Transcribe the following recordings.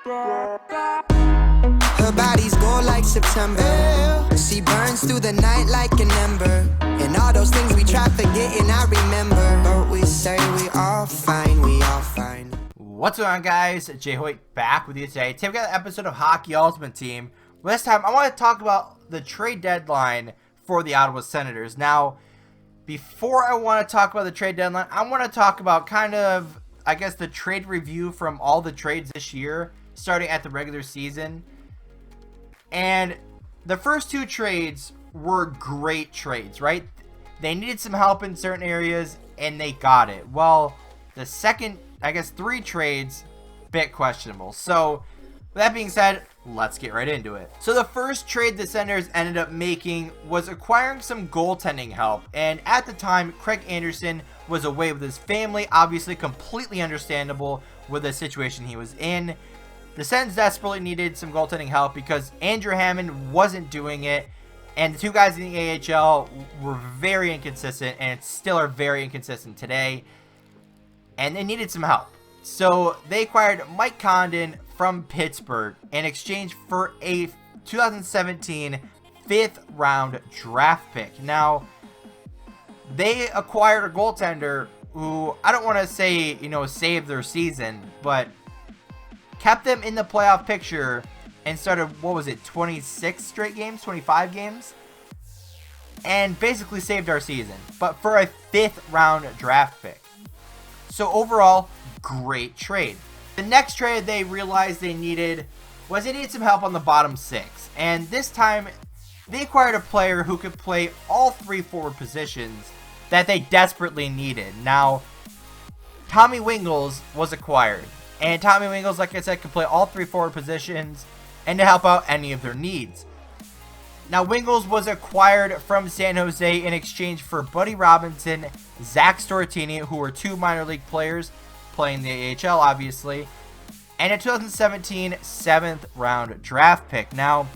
Her body's gold like September. She burns through the night like an ember. And all those things we try forgetting, I remember. But we say we all fine, we all fine. What's going on, guys? Jay Hoyt back with you today. Today we got an episode of Hockey Ultimate Team. This time I want to talk about the trade deadline for the Ottawa Senators. Now, before I want to talk about the trade deadline, I want to talk about kind of, I guess, the trade review from all the trades this year, starting at the regular season. And the first two trades were great trades, right? They needed some help in certain areas, and they got it. Well, the second, I guess, three trades, bit questionable. So, with that being said, let's get right into it. So the first trade the Senators ended up making was acquiring some goaltending help. And at the time, Craig Anderson was away with his family, obviously completely understandable with the situation he was in. The Sens desperately needed some goaltending help because Andrew Hammond wasn't doing it. And the two guys in the AHL were very inconsistent, and still are very inconsistent today. And they needed some help. So they acquired Mike Condon from Pittsburgh in exchange for a 2017 5th round draft pick. Now, they acquired a goaltender who, I don't want to say, saved their season, but kept them in the playoff picture and started, 26 straight games, 25 games? And basically saved our season, but for a 5th round draft pick. So overall, great trade. The next trade they realized they needed was they needed some help on the bottom six. And this time, they acquired a player who could play all three forward positions that they desperately needed. Now, Tommy Wingels was acquired. And Tommy Wingels, like I said, could play all three forward positions and to help out any of their needs. Now, Wingels was acquired from San Jose in exchange for Buddy Robinson, Zach Stortini, who were two minor league players playing the AHL, obviously, and a 2017 7th round draft pick. Now,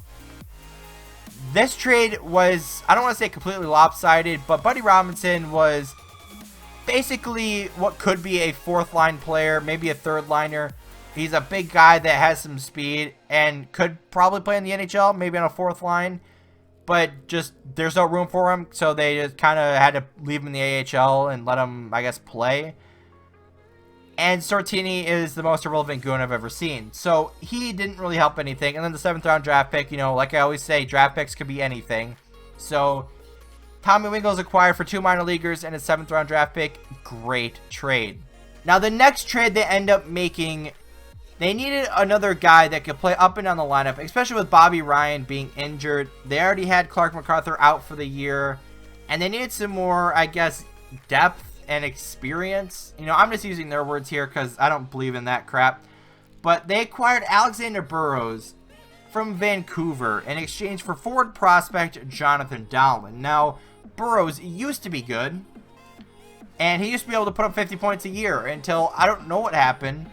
this trade was, I don't want to say completely lopsided, but Buddy Robinson was basically what could be a fourth line player, maybe a third liner. He's a big guy that has some speed and could probably play in the NHL, maybe on a fourth line, but just there's no room for him, so they just kind of had to leave him in the AHL and let him, I guess, play. And Stortini is the most irrelevant goon I've ever seen. So he didn't really help anything. And then the 7th round draft pick, like I always say, draft picks could be anything. So Tommy Wingels acquired for two minor leaguers and a 7th round draft pick. Great trade. Now the next trade they end up making, they needed another guy that could play up and down the lineup, especially with Bobby Ryan being injured. They already had Clark MacArthur out for the year. And they needed some more, I guess, depth and experience. I'm just using their words here because I don't believe in that crap. But they acquired Alexander Burrows from Vancouver in exchange for forward prospect Jonathan Dahlen. Now, Burrows used to be good, and he used to be able to put up 50 points a year until I don't know what happened.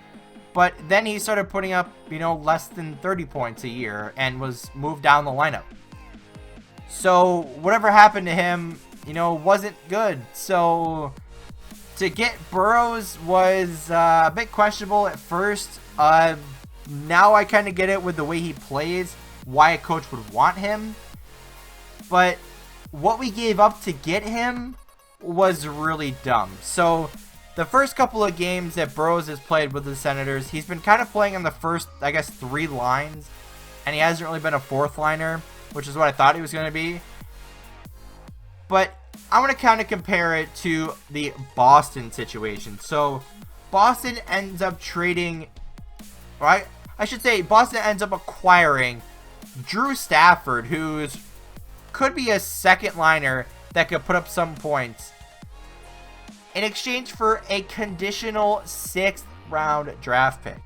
But then he started putting up, less than 30 points a year and was moved down the lineup. So whatever happened to him, wasn't good. So to get Burrows was a bit questionable at first. Now I kind of get it with the way he plays, why a coach would want him. But what we gave up to get him was really dumb. So the first couple of games that Burrows has played with the Senators, he's been kind of playing on the first, I guess, three lines. And he hasn't really been a fourth liner, which is what I thought he was going to be. But I want to kind of compare it to the Boston situation. So Boston ends up trading, right? I should say Boston ends up acquiring Drew Stafford, who could be a second liner that could put up some points, in exchange for a conditional 6th round draft pick.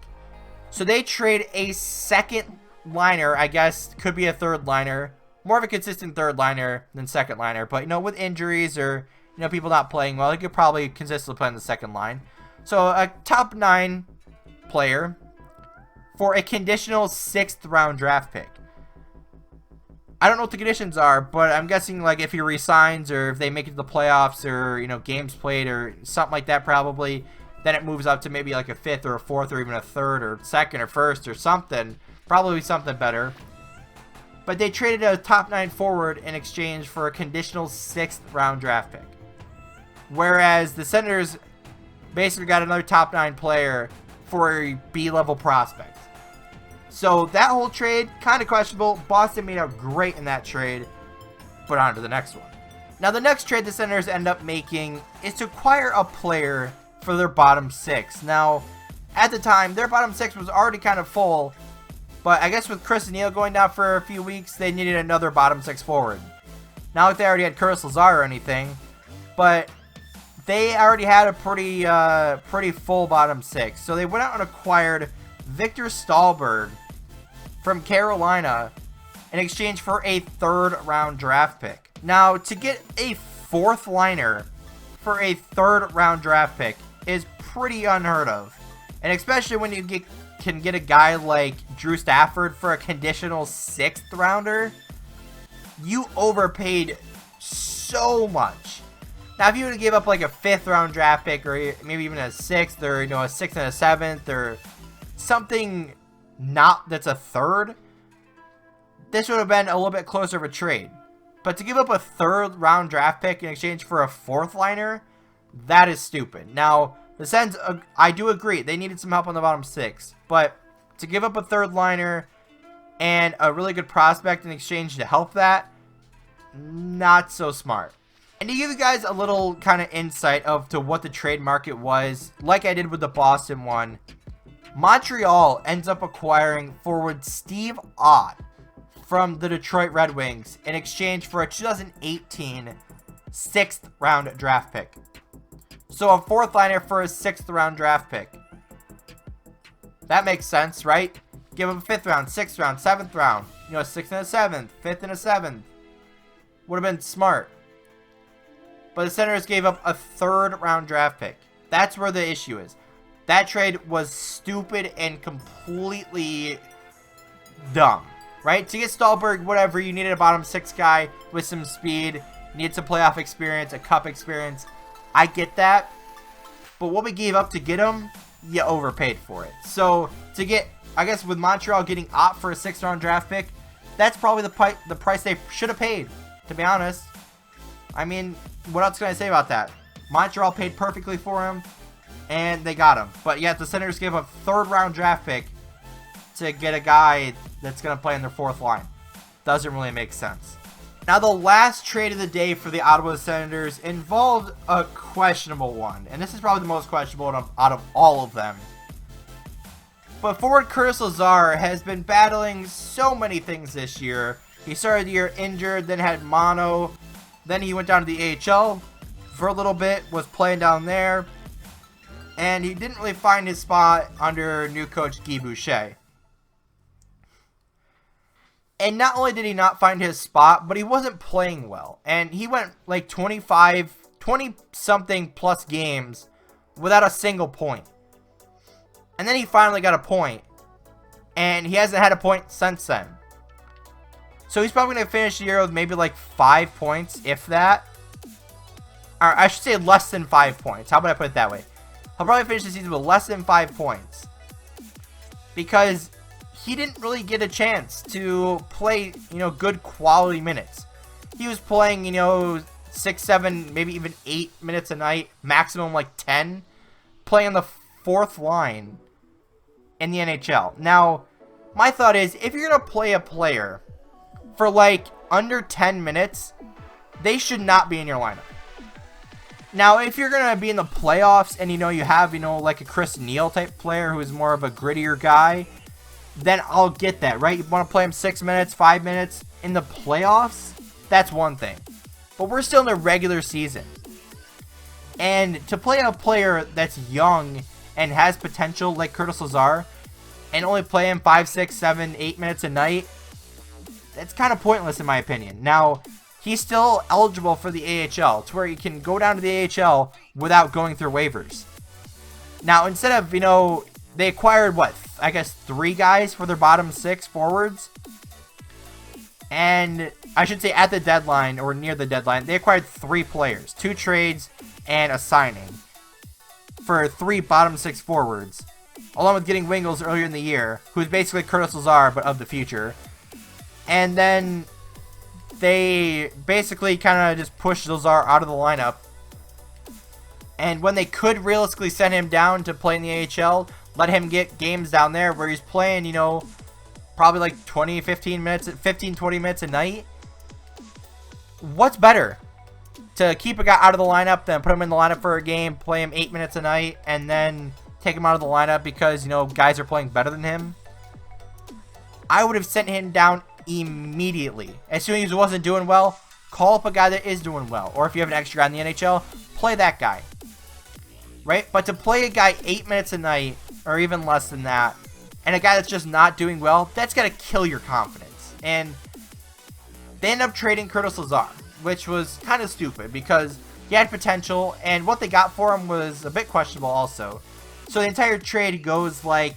So they trade a second liner, I guess could be a third liner, more of a consistent third liner than second liner, but with injuries or people not playing well, he could probably consistently play on the second line. So a top 9 player for a conditional 6th round draft pick. I don't know what the conditions are, but I'm guessing like if he resigns or if they make it to the playoffs or, games played or something like that probably, then it moves up to maybe like a 5th or a 4th or even a 3rd or 2nd or 1st or something. Probably something better. But they traded a top 9 forward in exchange for a conditional 6th round draft pick. Whereas the Senators basically got another top 9 player for a B-level prospect. So that whole trade, kind of questionable. Boston made out great in that trade. But on to the next one. Now the next trade the Senators end up making is to acquire a player for their bottom 6. Now, at the time, their bottom 6 was already kind of full. But I guess with Chris Neal going down for a few weeks, they needed another bottom 6 forward. Not like they already had Curtis Lazar or anything. But they already had a pretty full bottom 6. So they went out and acquired Victor Stahlberg from Carolina in exchange for a 3rd round draft pick. Now, to get a 4th liner for a 3rd round draft pick is pretty unheard of. And especially when you can get a guy like Drew Stafford for a conditional 6th rounder, you overpaid so much. Now, if you would have gave up like a 5th round draft pick or maybe even a 6th or, a 6th and a 7th or something not that's a 3rd, this would have been a little bit closer of a trade. But to give up a 3rd round draft pick in exchange for a 4th liner, that is stupid. Now, the Sens, I do agree, they needed some help on the bottom 6. But to give up a 3rd liner and a really good prospect in exchange to help that, not so smart. And to give you guys a little kind of insight to what the trade market was, like I did with the Boston one, Montreal ends up acquiring forward Steve Ott from the Detroit Red Wings in exchange for a 2018 6th round draft pick. So a 4th liner for a 6th round draft pick. That makes sense, right? Give him a 5th round, 6th round, 7th round. 6th and a 7th, 5th and a 7th. Would have been smart. But the Senators gave up a 3rd round draft pick. That's where the issue is. That trade was stupid and completely dumb. Right? To get Stahlberg, whatever, you needed a bottom 6 guy with some speed. You needed some playoff experience, a cup experience. I get that. But what we gave up to get him, you overpaid for it. So, to get, I guess with Montreal getting Ott for a 6th round draft pick, that's probably the price they should have paid, to be honest. I mean, what else can I say about that? Montreal paid perfectly for him, and they got him. But yet, the Senators gave up a 3rd round draft pick to get a guy that's going to play in their 4th line. Doesn't really make sense. Now, the last trade of the day for the Ottawa Senators involved a questionable one. And this is probably the most questionable out of all of them. But forward Curtis Lazar has been battling so many things this year. He started the year injured, then had mono. Then he went down to the AHL for a little bit, was playing down there. And he didn't really find his spot under new coach Guy Boucher. And not only did he not find his spot, but he wasn't playing well. And he went like 20-something plus games without a single point. And then he finally got a point. And he hasn't had a point since then. So he's probably going to finish the year with maybe like 5 points, if that. Or I should say less than 5 points. How about I put it that way? He'll probably finish the season with less than 5 points. Because he didn't really get a chance to play, good quality minutes. He was playing, 6, 7, maybe even 8 minutes a night, maximum like 10, playing on the 4th line in the NHL. Now, my thought is, if you're going to play a player for like under 10 minutes, they should not be in your lineup. Now, if you're going to be in the playoffs and, you have, like a Chris Neal type player who is more of a grittier guy, then I'll get that, right? You want to play him 6 minutes, 5 minutes in the playoffs? That's one thing. But we're still in the regular season. And to play a player that's young and has potential like Curtis Lazar and only play him 5, 6, 7, 8 minutes a night, that's kind of pointless in my opinion. Now, he's still eligible for the AHL to where he can go down to the AHL without going through waivers. Now, instead of, they acquired, 3 guys for their bottom 6 forwards. And I should say at the deadline or near the deadline, they acquired 3 players, 2 trades, and a signing. for 3 bottom 6 forwards, along with getting Wingles earlier in the year, who's basically Curtis Lazar, but of the future. And then they basically kind of just pushed Lazar out of the lineup. And when they could realistically send him down to play in the AHL, let him get games down there where he's playing, you know, probably like 20 minutes a night. What's better? To keep a guy out of the lineup, then put him in the lineup for a game, play him 8 minutes a night, and then take him out of the lineup because, you know, guys are playing better than him? I would have sent him down immediately. As soon as he wasn't doing well, call up a guy that is doing well. Or if you have an extra guy in the NHL, play that guy. Right? But to play a guy 8 minutes a night, or even less than that, and a guy that's just not doing well, that's going to kill your confidence. And they end up trading Curtis Lazar, which was kind of stupid because he had potential, and what they got for him was a bit questionable also. So the entire trade goes like,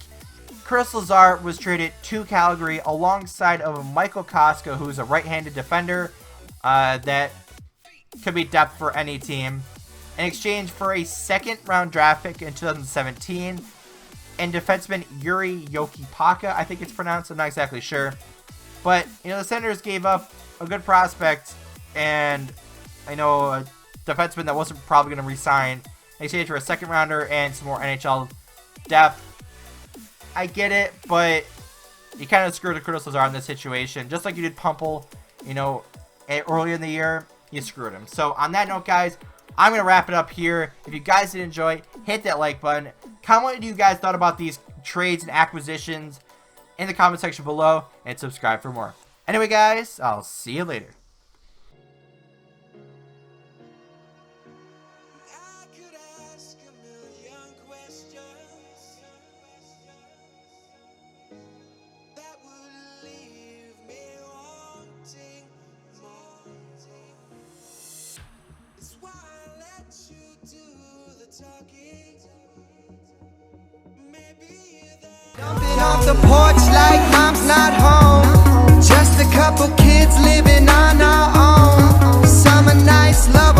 Curtis Lazar was traded to Calgary alongside of Michael Koska, who's a right-handed defender that could be depth for any team, in exchange for a second-round draft pick in 2017, and defenseman Yuri Yokipaka, I think it's pronounced, I'm not exactly sure. But, you know, the Senators gave up a good prospect, and I know a defenseman that wasn't probably going to re-sign, in exchange for a second-rounder and some more NHL depth. I get it, but you kind of screwed the Curtis Lazar in this situation. Just like you did Pumple, you know, earlier in the year, you screwed him. So on that note, guys, I'm going to wrap it up here. If you guys did enjoy, hit that like button. Comment what you guys thought about these trades and acquisitions in the comment section below, and subscribe for more. Anyway, guys, I'll see you later. Jumping off the porch like mom's not home. Just a couple kids living on our own. Summer nights, love